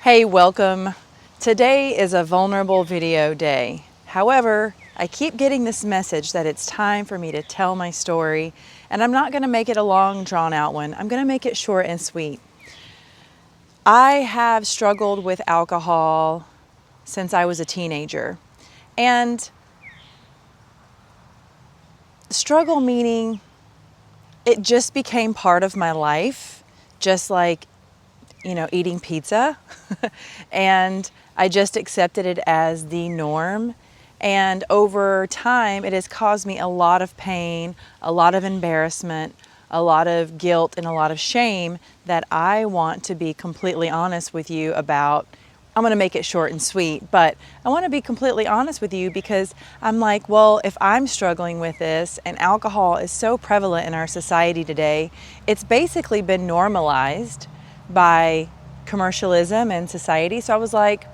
Hey, welcome. Today is a vulnerable video day. However, I keep getting this message that it's time for me to tell my story, and I'm not going to make it a long, drawn-out one. I'm going to make it short and sweet. I have struggled with alcohol since I was a teenager. And struggle meaning it just became part of my life, just like eating pizza. And I just accepted it as the norm. And over time, it has caused me a lot of pain, a lot of embarrassment, a lot of guilt, and a lot of shame that I want to be completely honest with you about. I'm going to make it short and sweet, but I want to be completely honest with you because I'm like, well, if I'm struggling with this and alcohol is so prevalent in our society today, it's basically been normalized by commercialism and society. So I was like,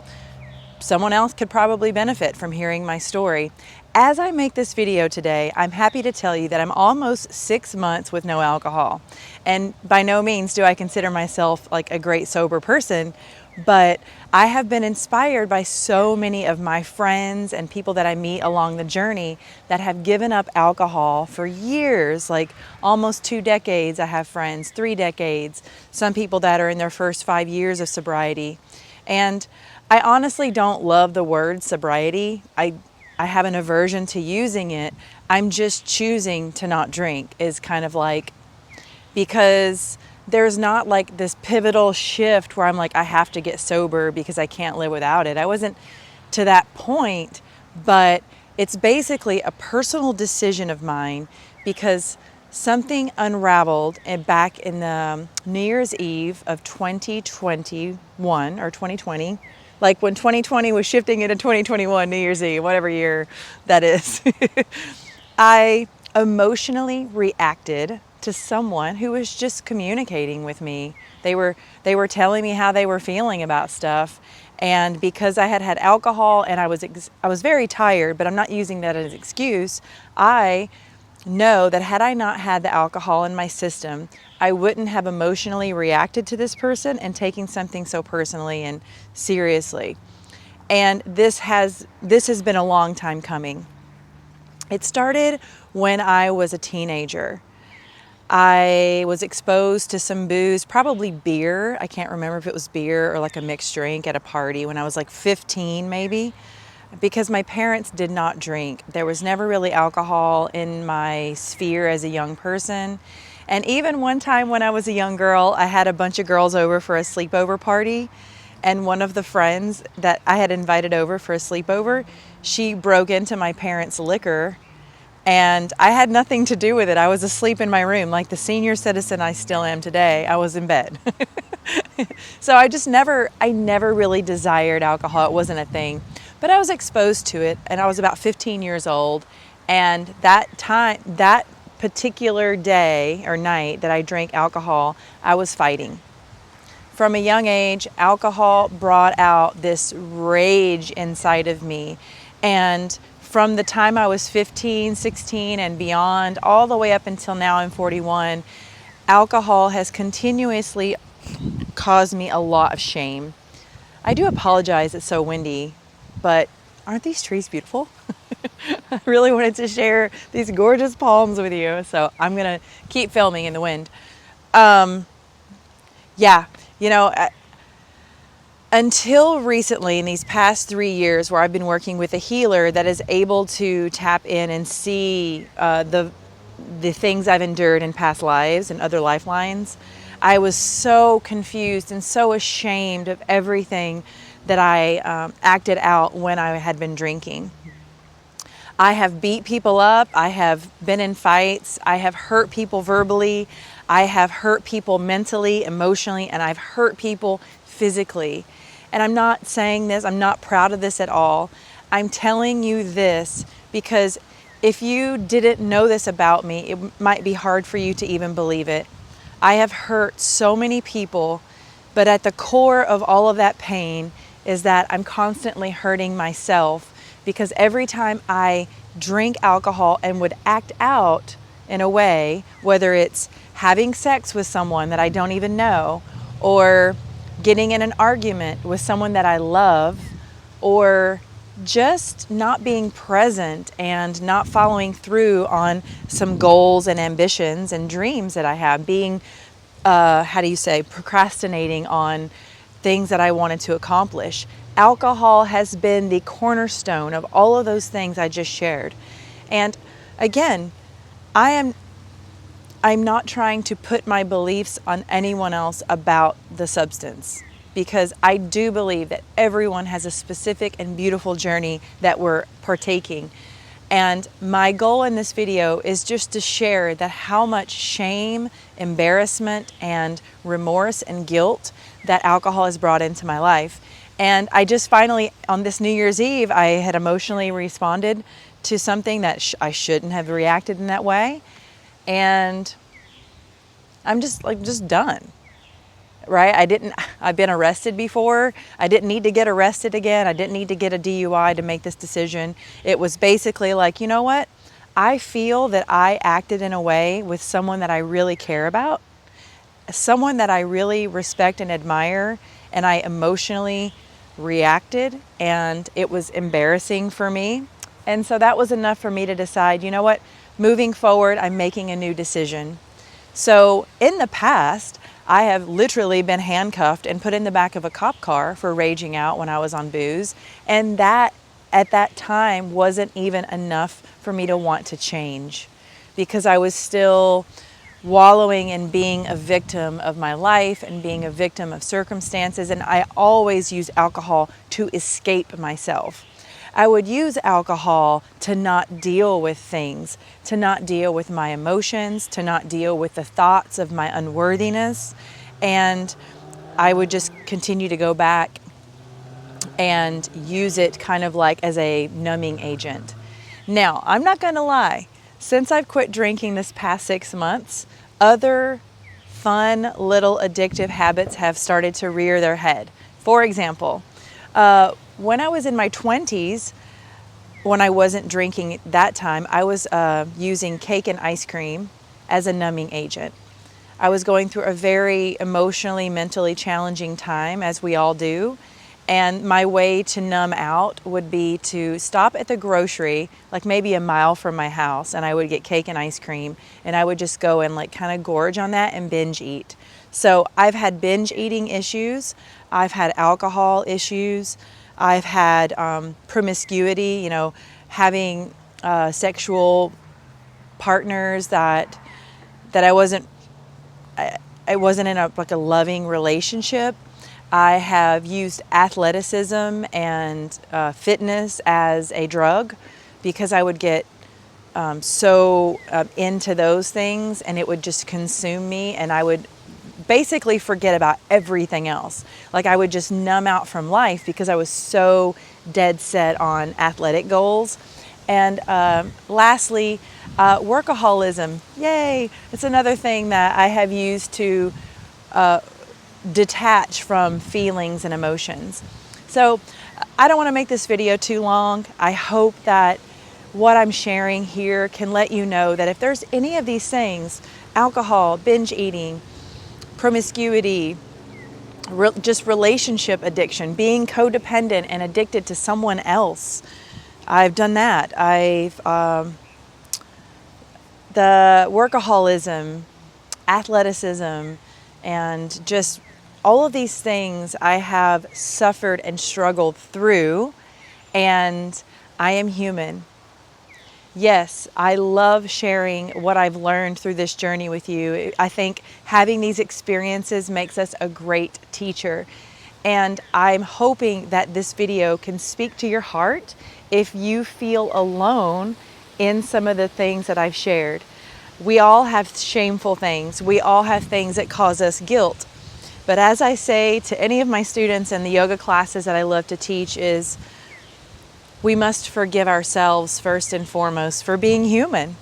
someone else could probably benefit from hearing my story. As I make this video today, I'm happy to tell you that I'm almost 6 months with no alcohol. And by no means do I consider myself like a great sober person, but I have been inspired by so many of my friends and people that I meet along the journey that have given up alcohol for years, like almost 2 decades. I have friends, 3 decades, some people that are in their first 5 years of sobriety. And I honestly don't love the word sobriety. I have an aversion to using it. I'm just choosing to not drink is kind of like, because there's not like this pivotal shift where I'm like, I have to get sober because I can't live without it. I wasn't to that point, but it's basically a personal decision of mine because something unraveled back in the New Year's Eve of 2021 or 2020, like when 2020 was shifting into 2021, New Year's Eve, whatever year that is. I emotionally reacted to someone who was just communicating with me. They were telling me how they were feeling about stuff, and because I had had alcohol and I was very tired, but I'm not using that as an excuse. I know that had I not had the alcohol in my system, I wouldn't have emotionally reacted to this person and taking something so personally and seriously. And this has been a long time coming. It started when I was a teenager. I was exposed to some booze, probably beer. I can't remember if it was beer or like a mixed drink at a party when I was like 15 maybe, because my parents did not drink. There was never really alcohol in my sphere as a young person. And even one time when I was a young girl, I had a bunch of girls over for a sleepover party. And one of the friends that I had invited over for a sleepover, she broke into my parents' liquor. And I had nothing to do with it. I was asleep in my room, like the senior citizen I still am today. I was in bed. So I never really desired alcohol. It wasn't a thing. But I was exposed to it, and I was about 15 years old. And that particular day or night that I drank alcohol, I was fighting. From a young age, alcohol brought out this rage inside of me. And from the time I was 15, 16 and beyond, all the way up until now I'm 41, alcohol has continuously caused me a lot of shame. I do apologize it's so windy, but aren't these trees beautiful? I really wanted to share these gorgeous palms with you, so I'm going to keep filming in the wind. Until recently, in these past 3 years where I've been working with a healer that is able to tap in and see the things I've endured in past lives and other lifelines, I was so confused and so ashamed of everything that I acted out when I had been drinking. I have beat people up, I have been in fights, I have hurt people verbally, I have hurt people mentally, emotionally, and I've hurt people physically. And I'm not saying this, I'm not proud of this at all. I'm telling you this because if you didn't know this about me, it might be hard for you to even believe it. I have hurt so many people, but at the core of all of that pain is that I'm constantly hurting myself because every time I drink alcohol and would act out in a way, whether it's having sex with someone that I don't even know, or getting in an argument with someone that I love, or just not being present and not following through on some goals and ambitions and dreams that I have, being, procrastinating on things that I wanted to accomplish. Alcohol has been the cornerstone of all of those things I just shared. And again, I'm not trying to put my beliefs on anyone else about the substance, because I do believe that everyone has a specific and beautiful journey that we're partaking. And my goal in this video is just to share that how much shame, embarrassment, and remorse and guilt that alcohol has brought into my life. And I just finally, on this New Year's Eve, I had emotionally responded to something that I shouldn't have reacted in that way. And I'm just done, right? I've been arrested before. I didn't need to get arrested again. I didn't need to get a DUI to make this decision. It was basically like, you know what? I feel that I acted in a way with someone that I really care about, someone that I really respect and admire, and I emotionally reacted, and it was embarrassing for me. And so that was enough for me to decide, you know what? Moving forward, I'm making a new decision. So in the past, I have literally been handcuffed and put in the back of a cop car for raging out when I was on booze. And that at that time wasn't even enough for me to want to change, because I was still wallowing in being a victim of my life and being a victim of circumstances. And I always use alcohol to escape myself. I would use alcohol to not deal with things, to not deal with my emotions, to not deal with the thoughts of my unworthiness. And I would just continue to go back and use it kind of like as a numbing agent. Now, I'm not going to lie. Since I've quit drinking this past 6 months, other fun little addictive habits have started to rear their head. For example, when I was in my 20s, when I wasn't drinking that time, I was using cake and ice cream as a numbing agent. I was going through a very emotionally, mentally challenging time, as we all do. And my way to numb out would be to stop at the grocery, like maybe a mile from my house, and I would get cake and ice cream, and I would just go and like kind of gorge on that and binge eat. So I've had binge eating issues. I've had alcohol issues. I've had promiscuity, having sexual partners that I wasn't in a loving relationship. I have used athleticism and fitness as a drug, because I would get so into those things, and it would just consume me, and I would basically forget about everything else. Like I would just numb out from life because I was so dead set on athletic goals. And lastly, workaholism. Yay! It's another thing that I have used to detach from feelings and emotions. So I don't want to make this video too long. I hope that what I'm sharing here can let you know that if there's any of these things, alcohol, binge eating, promiscuity, just relationship addiction, being codependent and addicted to someone else, I've done that. The workaholism, athleticism, and just all of these things I have suffered and struggled through, and I am human. Yes, I love sharing what I've learned through this journey with you. I think having these experiences makes us a great teacher. And I'm hoping that this video can speak to your heart if you feel alone in some of the things that I've shared. We all have shameful things. We all have things that cause us guilt. But as I say to any of my students in the yoga classes that I love to teach, is we must forgive ourselves first and foremost for being human.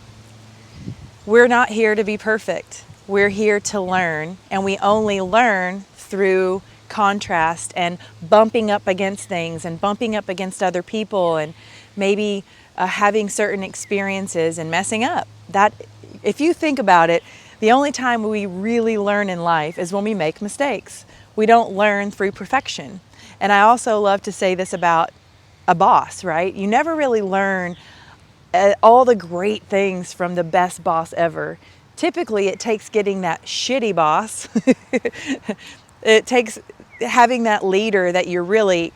We're not here to be perfect. We're here to learn, and we only learn through contrast and bumping up against things and bumping up against other people, and maybe having certain experiences and messing up. That, if you think about it, the only time we really learn in life is when we make mistakes. We don't learn through perfection. And I also love to say this about a boss, right? You never really learn all the great things from the best boss ever. Typically, it takes getting that shitty boss. It takes having that leader that you're really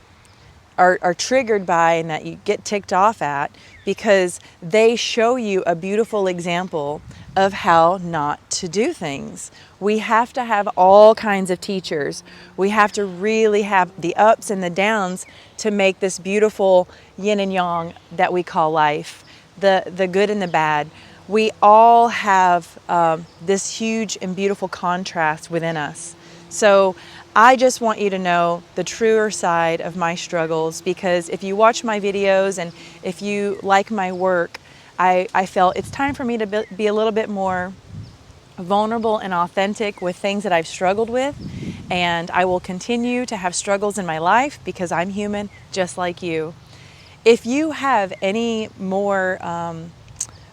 are triggered by and that you get ticked off at, because they show you a beautiful example of how not to do things. We have to have all kinds of teachers. We have to really have the ups and the downs to make this beautiful yin and yang that we call life, the good and the bad. We all have this huge and beautiful contrast within us. So I just want you to know the truer side of my struggles, because if you watch my videos and if you like my work, I felt it's time for me to be a little bit more vulnerable and authentic with things that I've struggled with. And I will continue to have struggles in my life because I'm human just like you. If you have any more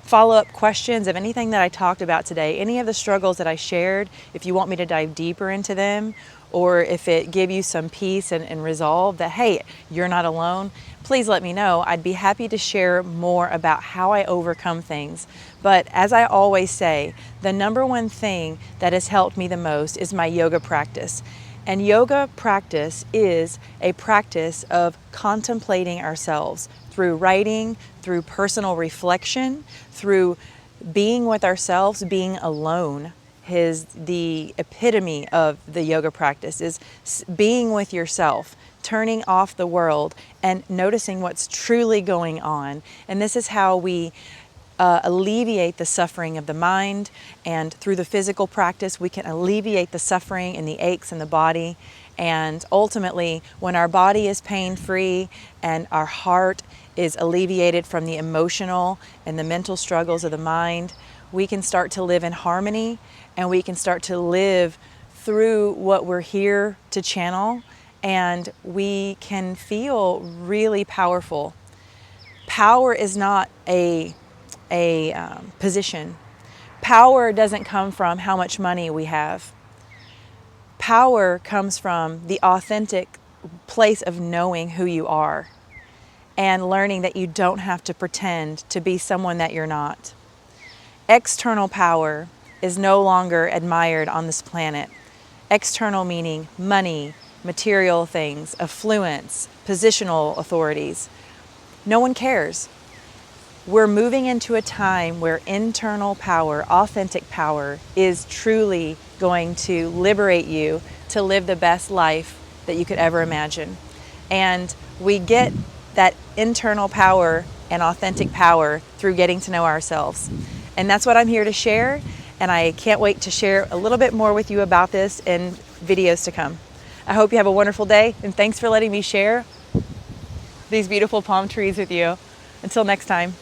follow-up questions of anything that I talked about today, any of the struggles that I shared, if you want me to dive deeper into them, or if it give you some peace and resolve that, hey, you're not alone, please let me know. I'd be happy to share more about how I overcome things. But as I always say, the number one thing that has helped me the most is my yoga practice. And yoga practice is a practice of contemplating ourselves through writing, through personal reflection, through being with ourselves, being alone. The epitome of the yoga practice is being with yourself, turning off the world and noticing what's truly going on. And this is how we alleviate the suffering of the mind, and through the physical practice we can alleviate the suffering and the aches in the body. And ultimately, when our body is pain-free and our heart is alleviated from the emotional and the mental struggles of the mind, we can start to live in harmony, and we can start to live through what we're here to channel, and we can feel really powerful. Power is not a position. Power doesn't come from how much money we have. Power comes from the authentic place of knowing who you are and learning that you don't have to pretend to be someone that you're not. External power is no longer admired on this planet. External meaning money, material things, affluence, positional authorities. No one cares. We're moving into a time where internal power, authentic power, is truly going to liberate you to live the best life that you could ever imagine. And we get that internal power and authentic power through getting to know ourselves. And that's what I'm here to share. And I can't wait to share a little bit more with you about this in videos to come. I hope you have a wonderful day, and thanks for letting me share these beautiful palm trees with you. Until next time.